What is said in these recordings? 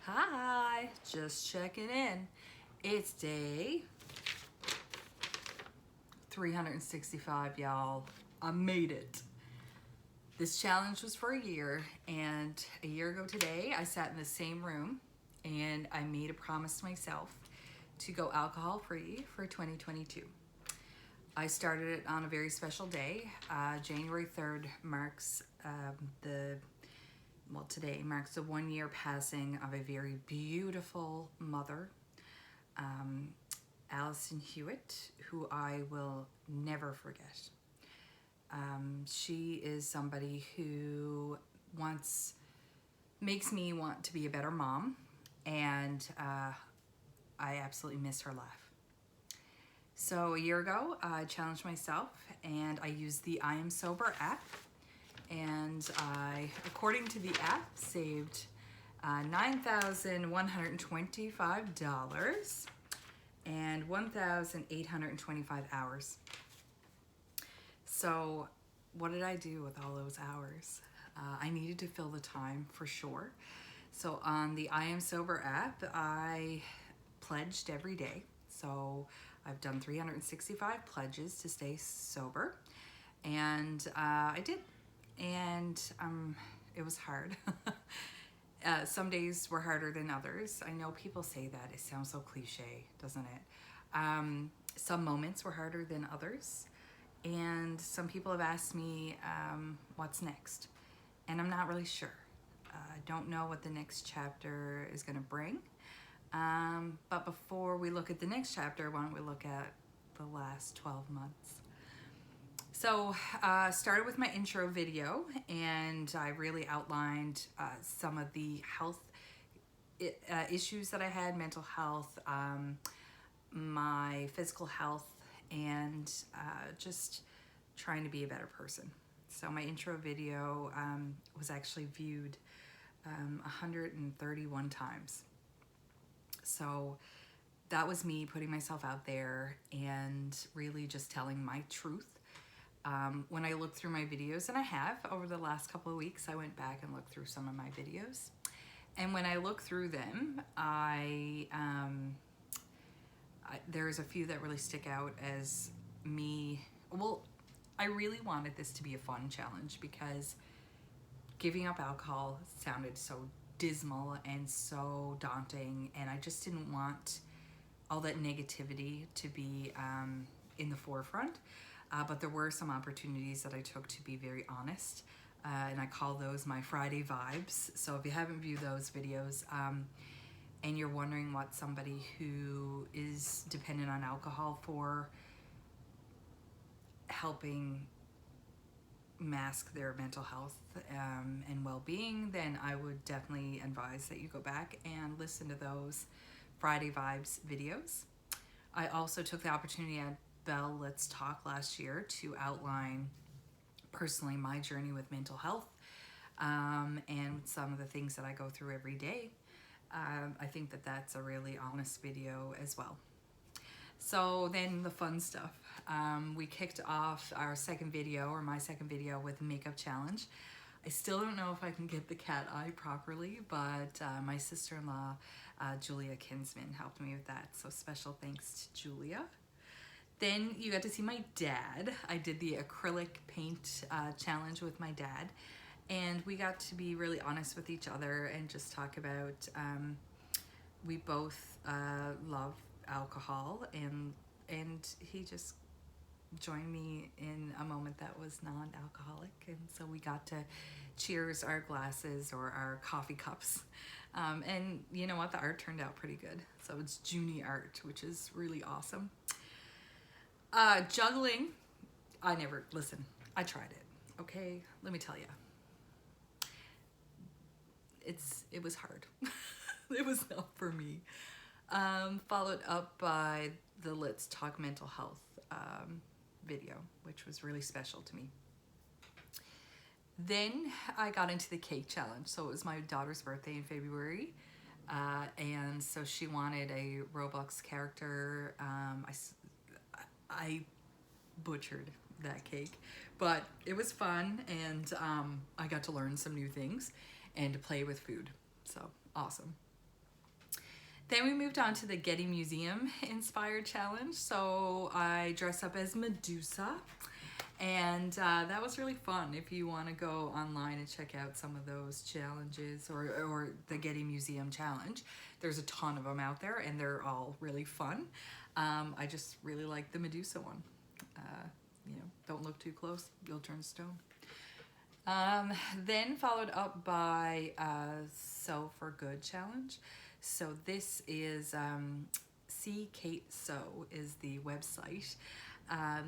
Hi, just checking in. It's day 365, y'all. I made it. This challenge was for a year, and a year ago today, I sat in the same room and I made a promise to myself to go alcohol free for 2022. I started it on a very special day. January 3rd marks today marks the 1 year passing of a very beautiful mother, Allison Hewitt, who I will never forget. She is somebody who makes me want to be a better mom, and I absolutely miss her laugh. So a year ago, I challenged myself and I used the I Am Sober app, and I, according to the app, saved $9,125 and 1,825 hours. So what did I do with all those hours? I needed to fill the time for sure. So on the I Am Sober app, I pledged every day. So I've done 365 pledges to stay sober, and I did. And it was hard. Some days were harder than others. I know people say that. It sounds so cliche, doesn't it? Some moments were harder than others. And some people have asked me what's next. And I'm not really sure. I don't know what the next chapter is going to bring. But before we look at the next chapter, why don't we look at the last 12 months? So started with my intro video, and I really outlined some of the health issues that I had, mental health, my physical health, and just trying to be a better person. So my intro video was actually viewed 131 times. So that was me putting myself out there and really just telling my truth. When I look through my videos, and I have over the last couple of weeks, I went back and looked through some of my videos. And when I look through them, there's a few that really stick out as me. Well, I really wanted this to be a fun challenge because giving up alcohol sounded so dismal and so daunting, and I just didn't want all that negativity to be in the forefront. But there were some opportunities that I took to be very honest, and I call those my Friday vibes. So if you haven't viewed those videos and you're wondering what somebody who is dependent on alcohol for helping mask their mental health and well-being, then I would definitely advise that you go back and listen to those Friday Vibes videos. I also took the opportunity at Bell Let's Talk last year to outline personally my journey with mental health and some of the things that I go through every day. I think that that's a really honest video as well. So then the fun stuff. We kicked off our second video, or my second video, with a makeup challenge. I still don't know if I can get the cat eye properly, but my sister-in-law, Julia Kinsman, helped me with that. So special thanks to Julia. Then you got to see my dad. I did the acrylic paint challenge with my dad, and we got to be really honest with each other and just talk about, we both love alcohol, and he just joined me in a moment that was non-alcoholic, and so we got to cheers our glasses or our coffee cups, and you know what, the art turned out pretty good. So it's Junie art, which is really awesome. Juggling, I tried it, okay? Let me tell you. It was hard. It was not for me. Followed up by the Let's Talk Mental Health video, which was really special to me. Then I got into the cake challenge. So it was my daughter's birthday in February. And so she wanted a Roblox character. I butchered that cake, but it was fun, and I got to learn some new things and to play with food. So awesome. Then we moved on to the Getty Museum inspired challenge. So I dressed up as Medusa, and that was really fun. If you want to go online and check out some of those challenges, or the Getty Museum challenge, there's a ton of them out there, and they're all really fun. I just really like the Medusa one. You know, don't look too close, you'll turn stone. Then followed up by Sew for Good challenge. So this is See Kate Sew is the website.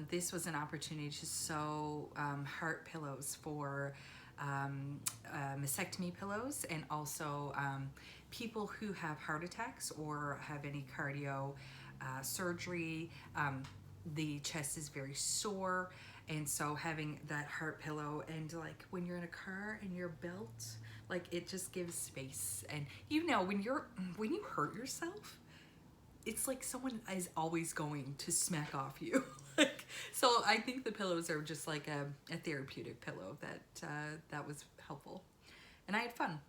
This was an opportunity to sew heart pillows for mastectomy pillows, and also people who have heart attacks or have any cardio surgery. The chest is very sore, and so having that heart pillow, and like when you're in a car and your belt, like it just gives space. And you know, when you hurt yourself, it's like someone is always going to smack off you. Like, so I think the pillows are just like a therapeutic pillow that was helpful, and I had fun.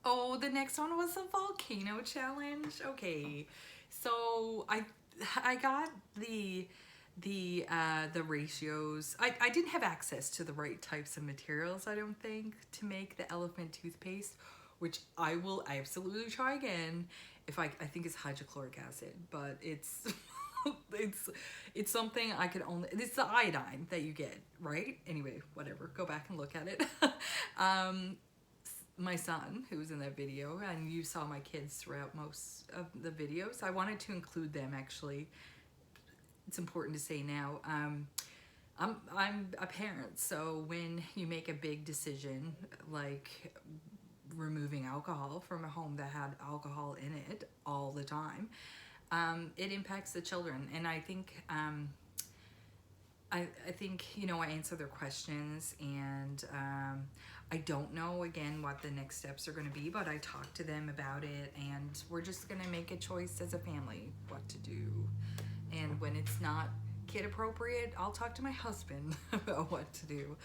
Oh, the next one was a volcano challenge. Okay, so I got the ratios. I didn't have access to the right types of materials, I don't think, to make the elephant toothpaste, which I will absolutely try again. If I think it's hydrochloric acid, but it's it's something I could only, it's the iodine that you get, right? Anyway, whatever, go back and look at it. My son, who was in that video, and you saw my kids throughout most of the videos, I wanted to include them actually. It's important to say now, I'm a parent, so when you make a big decision like removing alcohol from a home that had alcohol in it all the time, it impacts the children. And I think I think, you know, I answer their questions, and I don't know again what the next steps are going to be, but I talk to them about it, and we're just going to make a choice as a family what to do. And when it's not kid appropriate, I'll talk to my husband about what to do.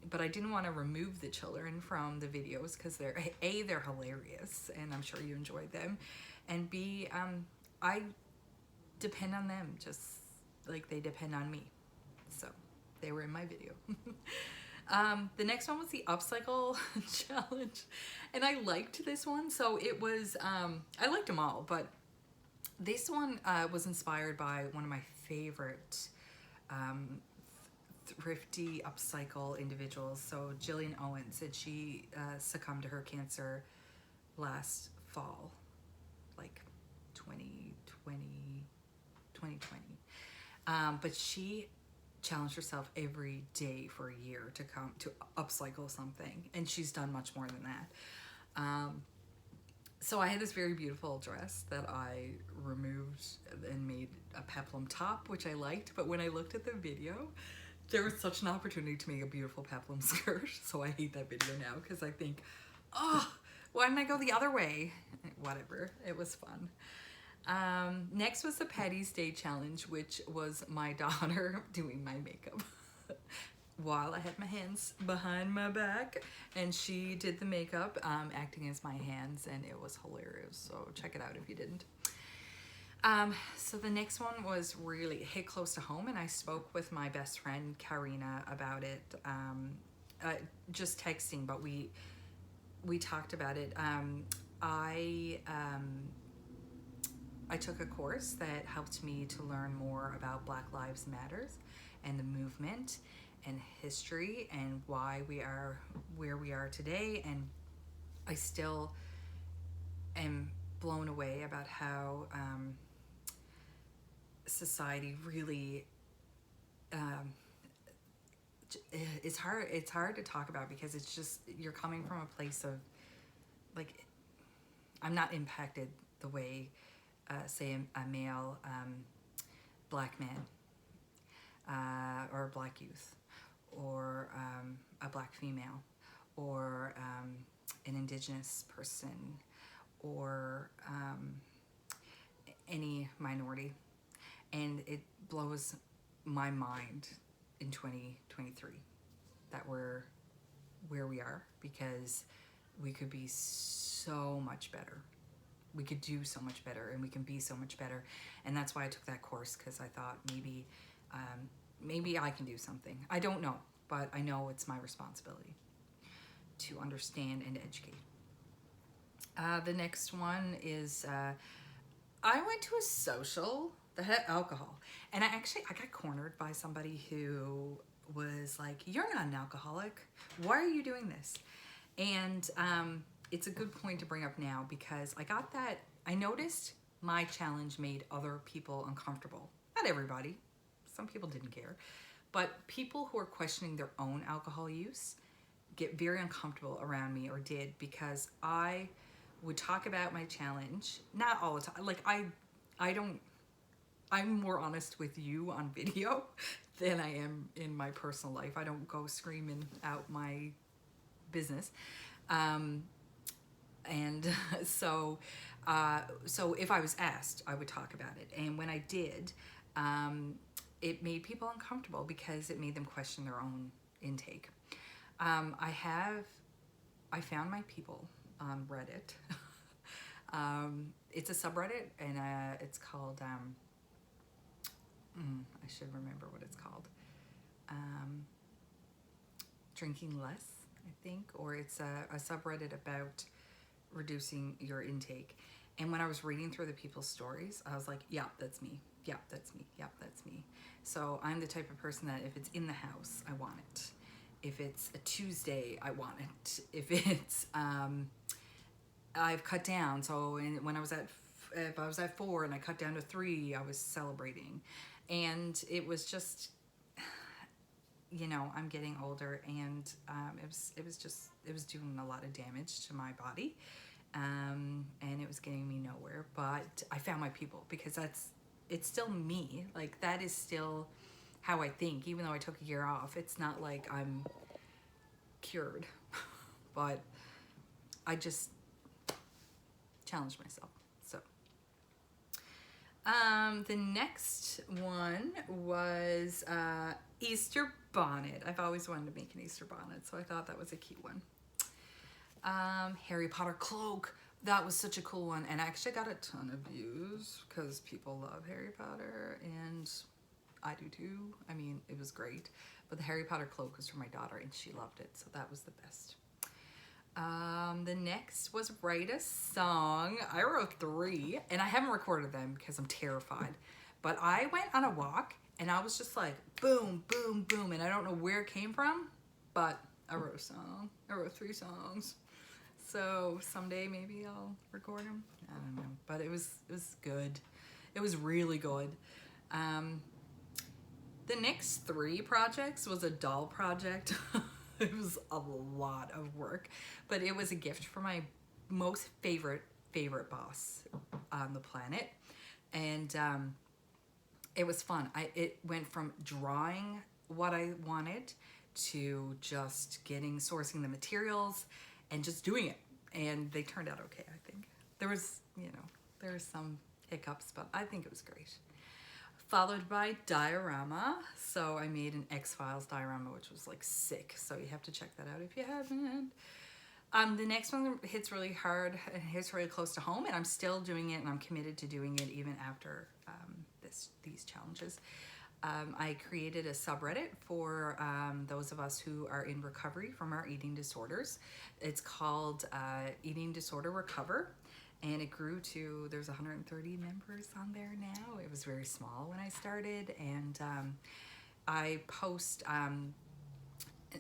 But I didn't want to remove the children from the videos because they're hilarious, and I'm sure you enjoyed them, and B, I depend on them just like they depend on me. So they were in my video. The next one was the upcycle challenge, and I liked this one. So it was, I liked them all, but this one was inspired by one of my favorite thrifty upcycle individuals. So Jillian Owens, and she succumbed to her cancer last fall, like 2020. But she challenged herself every day for a year to come to upcycle something, and she's done much more than that. So I had this very beautiful dress that I removed and made a peplum top, which I liked, but when I looked at the video, there was such an opportunity to make a beautiful peplum skirt. So I hate that video now because I think, oh, why didn't I go the other way? Whatever, it was fun. Next was the Patty's Day challenge, which was my daughter doing my makeup while I had my hands behind my back, and she did the makeup, acting as my hands, and it was hilarious. So check it out if you didn't. So the next one was really hit close to home, and I spoke with my best friend Karina about it, just texting, but we talked about it. I took a course that helped me to learn more about Black Lives Matters and the movement and history and why we are where we are today. And I still am blown away about how society really it's hard to talk about, because it's just, you're coming from a place of like, I'm not impacted the way say a male black man or a black youth, or a black female, or an indigenous person, or any minority. And it blows my mind in 2023 that we're where we are, because we could be so much better. we could do so much better and we can be so much better. And that's why I took that course, because I thought maybe I can do something. I don't know, but I know it's my responsibility to understand and educate. The next one is I went to a social that had alcohol, and I got cornered by somebody who was like, "You're not an alcoholic. Why are you doing this?" And it's a good point to bring up now, because I noticed my challenge made other people uncomfortable. Not everybody. Some people didn't care. But people who are questioning their own alcohol use get very uncomfortable around me, or did, because I would talk about my challenge. Not all the time. Like, I'm more honest with you on video than I am in my personal life. I don't go screaming out my business. And so if I was asked, I would talk about it. And when I did, it made people uncomfortable because it made them question their own intake. I found my people on Reddit. It's a subreddit, and it's called, I should remember what it's called. Drinking Less, I think, or it's a subreddit about reducing your intake. And when I was reading through the people's stories, I was like, yeah, that's me. Yeah, that's me. Yeah, that's me. So I'm the type of person that if it's in the house, I want it. If it's a Tuesday, I want it. If it's, I've cut down. So when if I was at 4 and I cut down to 3, I was celebrating. And it was just, I'm getting older, and it was doing a lot of damage to my body. And it was getting me nowhere. But I found my people, because it's still me. Like, that is still how I think, even though I took a year off. It's not like I'm cured, but I just challenged myself. So the next one was Easter bonnet. I've always wanted to make an Easter bonnet, so I thought that was a cute one. Harry Potter cloak. That was such a cool one, and I actually got a ton of views because people love Harry Potter, and I do too. I mean, it was great. But the Harry Potter cloak was for my daughter, and she loved it, so that was the best. The next was write a song. I wrote 3, and I haven't recorded them because I'm terrified. But I went on a walk, and I was just like, boom, boom, boom, and I don't know where it came from, but I wrote a song. I wrote 3 songs. So someday maybe I'll record them. I don't know, but it was good. It was really good. The next 3 projects was a doll project. It was a lot of work, but it was a gift for my most favorite boss on the planet, and it was fun. It went from drawing what I wanted to just sourcing the materials and just doing it, and they turned out okay. I think there was some hiccups, but I think it was great. Followed by diorama. So I made an X-Files diorama, which was like sick. So you have to check that out if you haven't. The next one hits really hard and hits really close to home, and I'm still doing it, and I'm committed to doing it even after these challenges. I created a subreddit for those of us who are in recovery from our eating disorders. It's called Eating Disorder Recover. And it grew to, there's 130 members on there now. It was very small when I started. And I post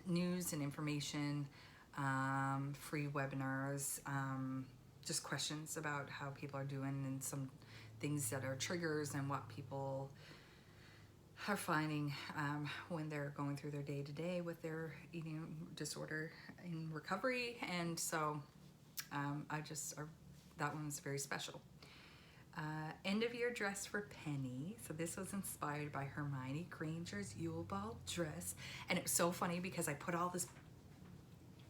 news and information, free webinars, just questions about how people are doing, and some things that are triggers and what people are finding when they're going through their day-to-day with their eating disorder in recovery. And so that one's very special. End of year dress for Penny. So this was inspired by Hermione Granger's Yule Ball dress. And it was so funny because I put all this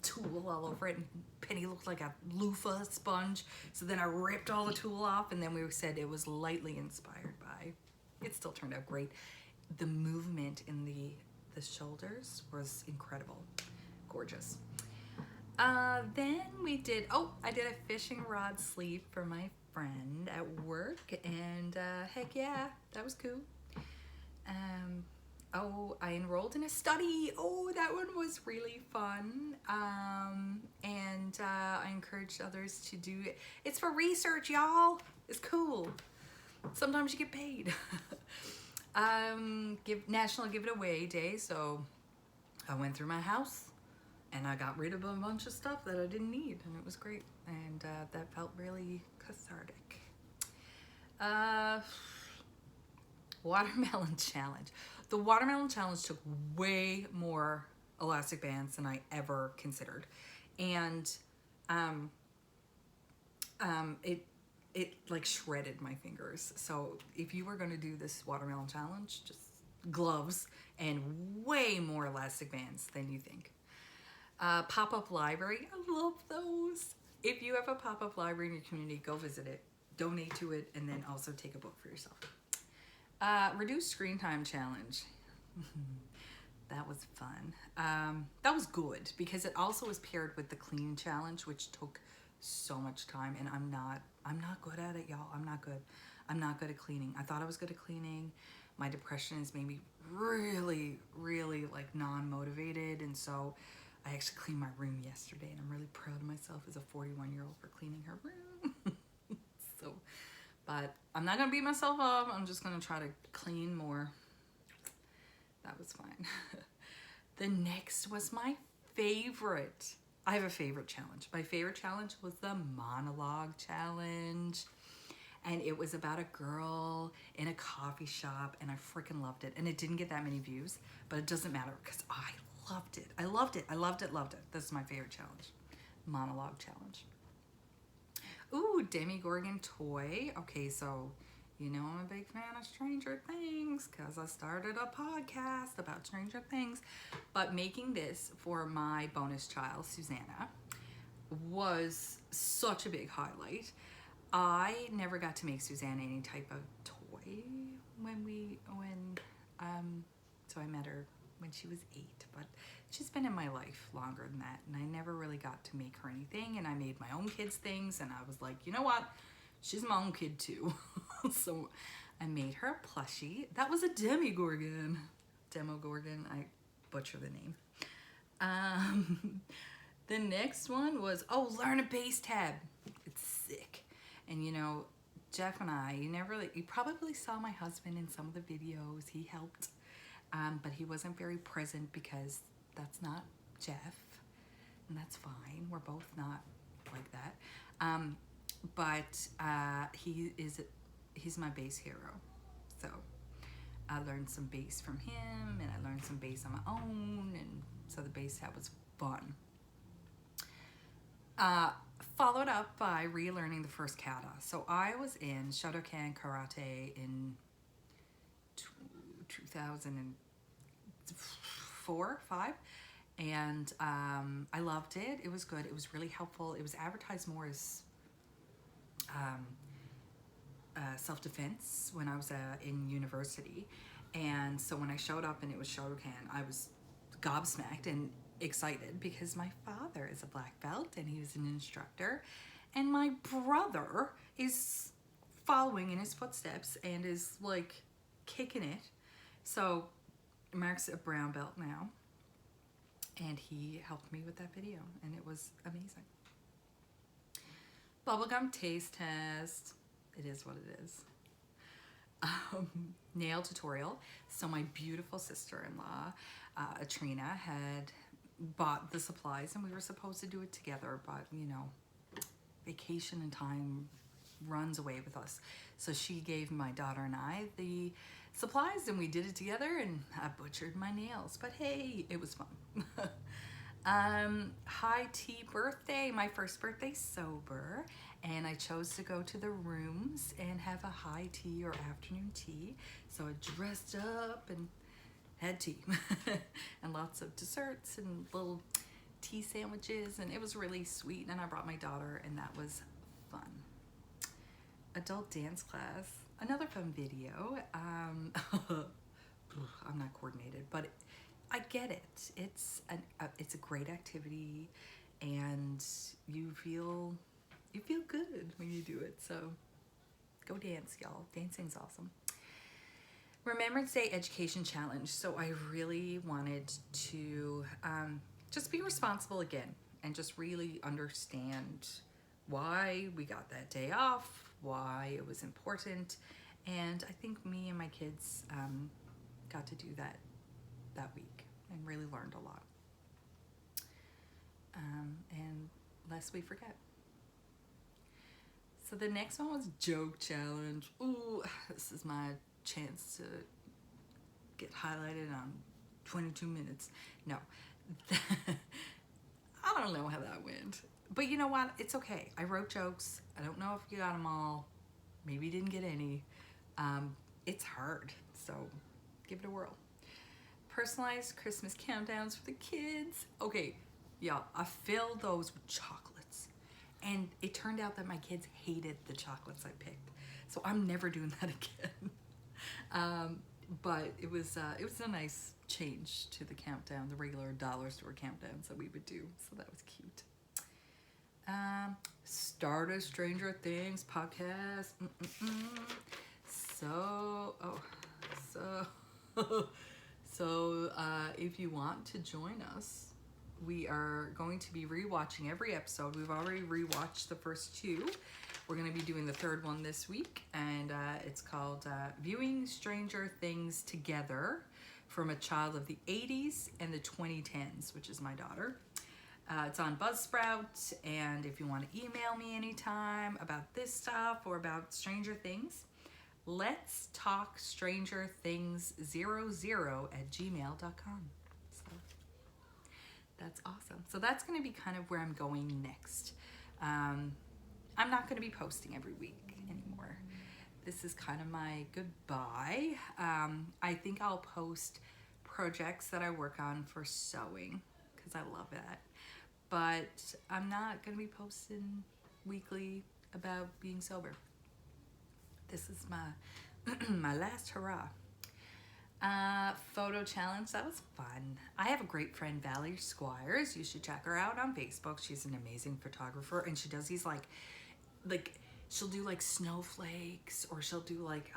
tulle all over it, and Penny looked like a loofah sponge. So then I ripped all the tulle off, and then we said it was lightly inspired by. It still turned out great. The movement in the shoulders was incredible. Gorgeous. Then we did, I did a fishing rod sleeve for my friend at work, and heck yeah, that was cool. Um, I enrolled in a study. Oh, that one was really fun. And I encouraged others to do it. It's for research, y'all. It's cool. Sometimes you get paid. National Give It Away Day, so I went through my house and I got rid of a bunch of stuff that I didn't need, and it was great, and that felt really cathartic. Watermelon challenge. The watermelon challenge took way more elastic bands than I ever considered, and it like shredded my fingers. So if you were going to do this watermelon challenge, just gloves and way more elastic bands than you think. Pop-up library, I love those. If you have a pop-up library in your community, go visit it, donate to it, and then also take a book for yourself. Reduce screen time challenge. That was fun. That was good because it also was paired with the clean challenge, which took so much time, and I'm not good at it, y'all. I'm not good at cleaning. I thought I was good at cleaning. My depression has made me really, really like non-motivated, and so I actually cleaned my room yesterday, and I'm really proud of myself as a 41-year-old for cleaning her room. So, but I'm not gonna beat myself up. I'm just gonna try to clean more. That was fine. The next was my favorite. I have a favorite challenge. My favorite challenge was the monologue challenge. And it was about a girl in a coffee shop, and I freaking loved it. And it didn't get that many views, but it doesn't matter because I loved it. I loved it. I loved it. Loved it. This is my favorite challenge. Monologue challenge. Ooh, Demogorgon toy. Okay, so you know I'm a big fan of Stranger Things because I started a podcast about Stranger Things. But making this for my bonus child, Susanna, was such a big highlight. I never got to make Susanna any type of toy so I met her when she was 8, but she's been in my life longer than that, and I never really got to make her anything, and I made my own kids things, and I was like, you know what? She's my own kid too. So I made her a plushie. That was a Demogorgon. I butcher the name. The next one was, learn a bass tab. It's sick. And you know, Jeff and I, you probably saw my husband in some of the videos. He helped, but he wasn't very present because that's not Jeff, and that's fine. We're both not like that. But he's my bass hero. So I learned some bass from him, and I learned some bass on my own, and so the bass tab was fun. Followed up by relearning the first kata. So I was in Shotokan Karate in 2004, 5, and I loved it. It was good. It was really helpful. It was advertised more as self-defense when I was in university, and so when I showed up and it was Shotokan, I was gobsmacked and excited because my father is a black belt and he was an instructor, and my brother is following in his footsteps and is like kicking it. So Mark's a brown belt now, and he helped me with that video, and it was amazing. Bubblegum taste test. It is what it is. Nail tutorial. So my beautiful sister-in-law, Trina, had bought the supplies, and we were supposed to do it together, but you know, vacation and time runs away with us. So she gave my daughter and I the supplies, and we did it together, and I butchered my nails, but hey, it was fun. High tea birthday, my first birthday sober, and I chose to go to the rooms and have a high tea or afternoon tea. So I dressed up and had tea and lots of desserts and little tea sandwiches, and it was really sweet, and I brought my daughter, and that was fun. Adult dance class, another fun video. I'm not coordinated, but I get it. It's a great activity. and you feel good when you do it. So go dance, y'all. Dancing's awesome. Remembrance Day Education Challenge. So I really wanted to just be responsible again and just really understand why we got that day off, why it was important. And I think me and my kids got to do that week and really learned a lot. And lest we forget. So the next one was joke challenge. Ooh, this is my chance to get highlighted on 22 minutes. No, I don't know how that went. But you know what? It's okay. I wrote jokes. I don't know if you got them all. Maybe you didn't get any. It's hard, so give it a whirl. Personalized Christmas countdowns for the kids. Okay, y'all, I filled those with chocolates. And it turned out that my kids hated the chocolates I picked. So I'm never doing that again. But it was a nice change to the countdown, the regular dollar store countdowns that we would do. So that was cute. Start a Stranger Things podcast. So if you want to join us, we are going to be rewatching every episode. We've already rewatched the first two. We're going to be doing the third one this week, and it's called Viewing Stranger Things Together from a child of the 80s and the 2010s, which is my daughter. It's on Buzzsprout, and if you want to email me anytime about this stuff or about Stranger Things, let's talk Stranger Things 00@gmail.com. So that's awesome. So that's going to be kind of where I'm going next. I'm not going to be posting every week anymore. This is kind of my goodbye. I think I'll post projects that I work on for sewing because I love that. But I'm not going to be posting weekly about being sober. This is my my last hurrah. Photo challenge, that was fun. I have a great friend, Valerie Squires. You should check her out on Facebook. She's an amazing photographer, and she does these like she'll do like snowflakes, or she'll do like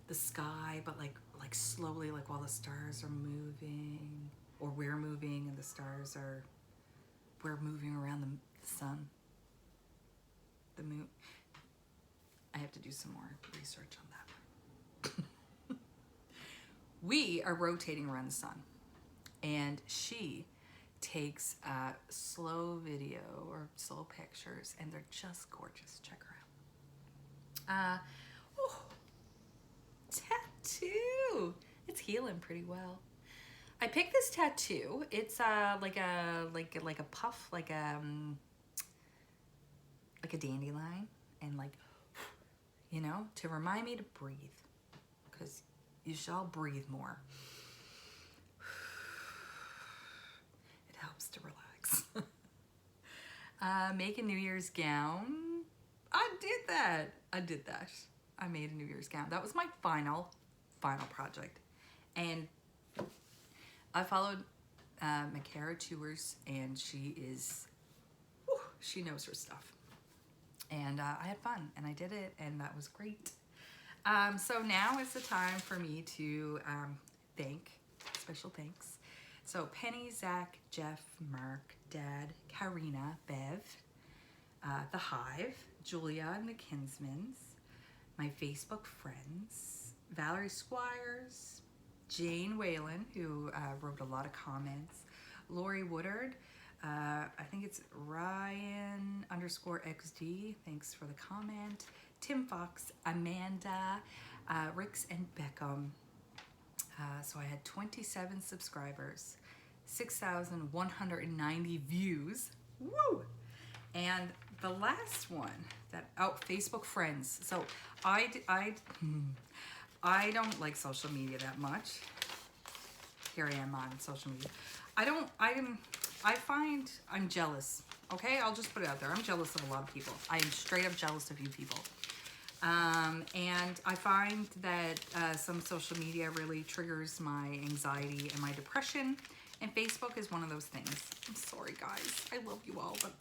the sky, but like slowly, like while the stars are moving, or we're moving and we're moving around the sun, the moon. I have to do some more research on that. We are rotating around the sun, and she takes slow video or slow pictures, and they're just gorgeous. Check her out. Tattoo. It's healing pretty well. I picked this tattoo. It's like a puff, like a dandelion, and to remind me to breathe, because you shall breathe more. It helps to relax. Make a New Year's gown. I did that. I made a New Year's gown. That was my final project. And I followed Makara Tours, and she knows her stuff. And I had fun, and I did it, and that was great. So now is the time for me to special thanks. So Penny, Zach, Jeff, Mark, Dad, Karina, Bev, The Hive, Julia and the Kinsmans, my Facebook friends, Valerie Squires, Jane Whalen, who wrote a lot of comments, Lori Woodard, I think it's Ryan_XD, thanks for the comment, Tim Fox, Amanda, Ricks and Beckham. So I had 27 subscribers, 6,190 views. Woo! And the last one Facebook friends. So I don't like social media that much. Here I am on social media. I find I'm jealous. Okay, I'll just put it out there. I'm jealous of a lot of people. I am straight up jealous of you people. And I find that some social media really triggers my anxiety and my depression, And Facebook is one of those things. I'm sorry, guys. I love you all, but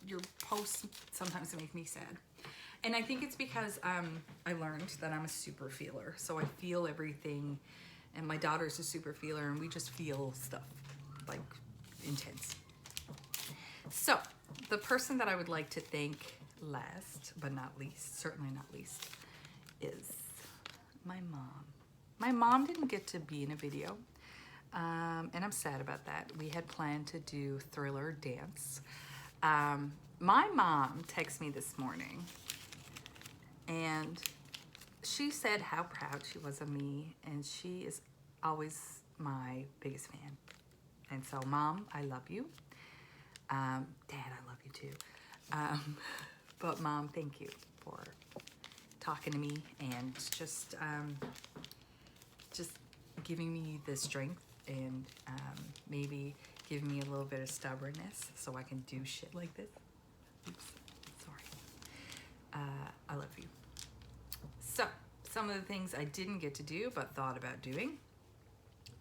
your posts sometimes make me sad. And I think it's because I learned that I'm a super feeler. So I feel everything. And my daughter's a super feeler, and we just feel stuff, like, intense. So the person that I would like to thank last, but not least, certainly not least, is my mom. My mom didn't get to be in a video. And I'm sad about that. We had planned to do Thriller Dance. My mom texted me this morning, and she said how proud she was of me, and she is always my biggest fan. And so, Mom, I love you. Dad, I love you too. But Mom, thank you for talking to me and just giving me the strength and maybe giving me a little bit of stubbornness so I can do shit like this. Oops, sorry. I love you. So, some of the things I didn't get to do but thought about doing.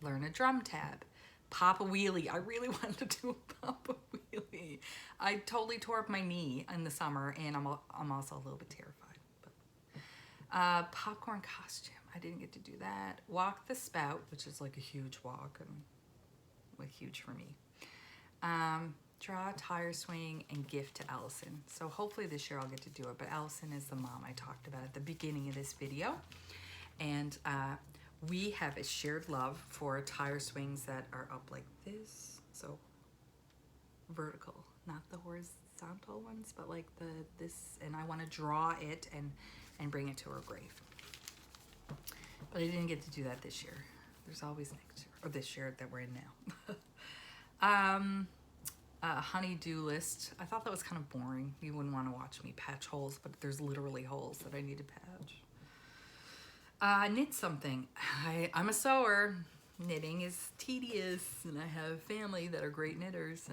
Learn a drum tab. Pop a wheelie. I really wanted to do a pop a wheelie. I totally tore up my knee in the summer, and I'm also a little bit terrified. But popcorn costume. I didn't get to do that. Walk the spout, which is like a huge walk, and like huge for me. Draw a tire swing and gift to Allison. So hopefully this year I'll get to do it. But Allison is the mom I talked about at the beginning of this video, and we have a shared love for tire swings that are up like this, so vertical, not the horizontal ones, but like this, and I want to draw it and bring it to her grave. But I didn't get to do that this year. There's always next year, or this year that we're in now. Honey-do list. I thought that was kind of boring. You wouldn't want to watch me patch holes, but there's literally holes that I need to patch. Knit something. I'm a sewer. Knitting is tedious, and I have family that are great knitters,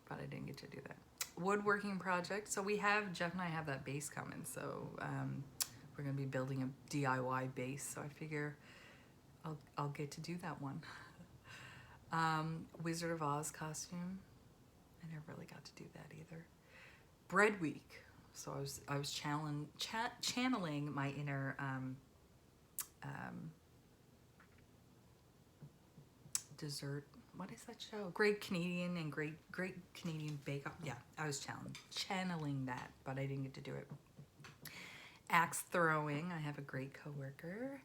but I didn't get to do that. Woodworking project. So Jeff and I have that base coming, so we're going to be building a DIY base, so I figure I'll get to do that one. Wizard of Oz costume. I never really got to do that either. Bread week. So I was channeling my inner dessert. What is that show? Great Canadian and Great Canadian Bake Off. Yeah, I was channeling that, but I didn't get to do it. Axe throwing. I have a great coworker.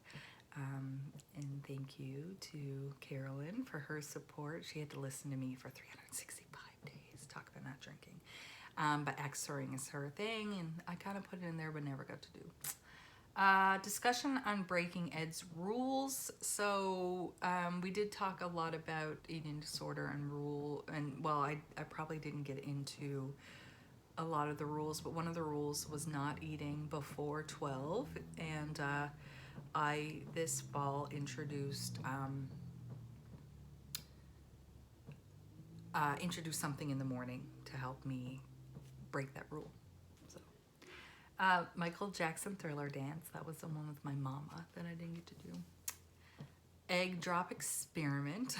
And thank you to Carolyn for her support. She had to listen to me for 365 days. Talk about not drinking. But axe throwing is her thing, and I kind of put it in there but never got to do. Discussion on breaking Ed's rules. So we did talk a lot about eating disorder and well, I probably didn't get into a lot of the rules, but one of the rules was not eating before 12, and I this fall introduced something in the morning to help me break that rule. So Michael Jackson Thriller Dance, that was the one with my mama that I didn't get to do. Egg drop experiment.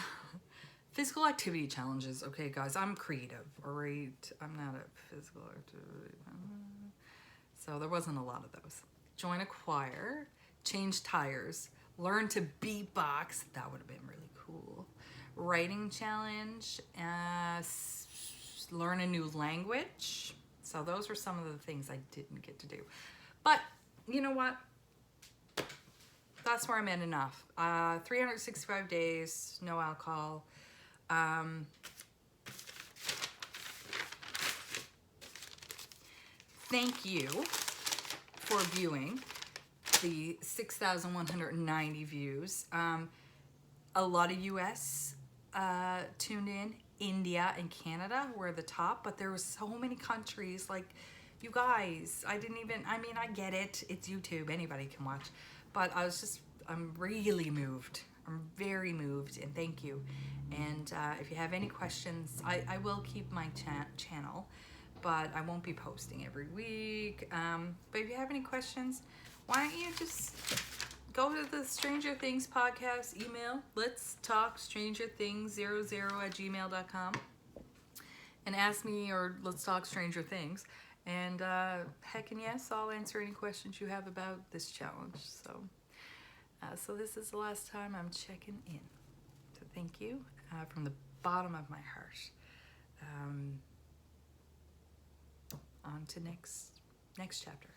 Physical activity challenges. Okay, guys, I'm creative, all right? I'm not a physical activity. So there wasn't a lot of those. Join a choir. Change tires. Learn to beatbox. That would have been really cool. Writing challenge. Learn a new language. So those were some of the things I didn't get to do. But you know what? That's where I'm at enough. 365 days, no alcohol. Thank you for viewing the 6,190 views. A lot of US tuned in. India and Canada were the top, but there were so many countries. Like, you guys, I get it. It's YouTube. Anybody can watch. But I'm really moved. I'm very moved, and thank you. And if you have any questions, I will keep my channel, but I won't be posting every week. But if you have any questions, why don't you just go to the Stranger Things podcast email. Let's talk Stranger Things 00@gmail.com and ask me, or let's talk Stranger Things. And heck and yes, I'll answer any questions you have about this challenge. So this is the last time I'm checking in. So thank you from the bottom of my heart. On to next chapter.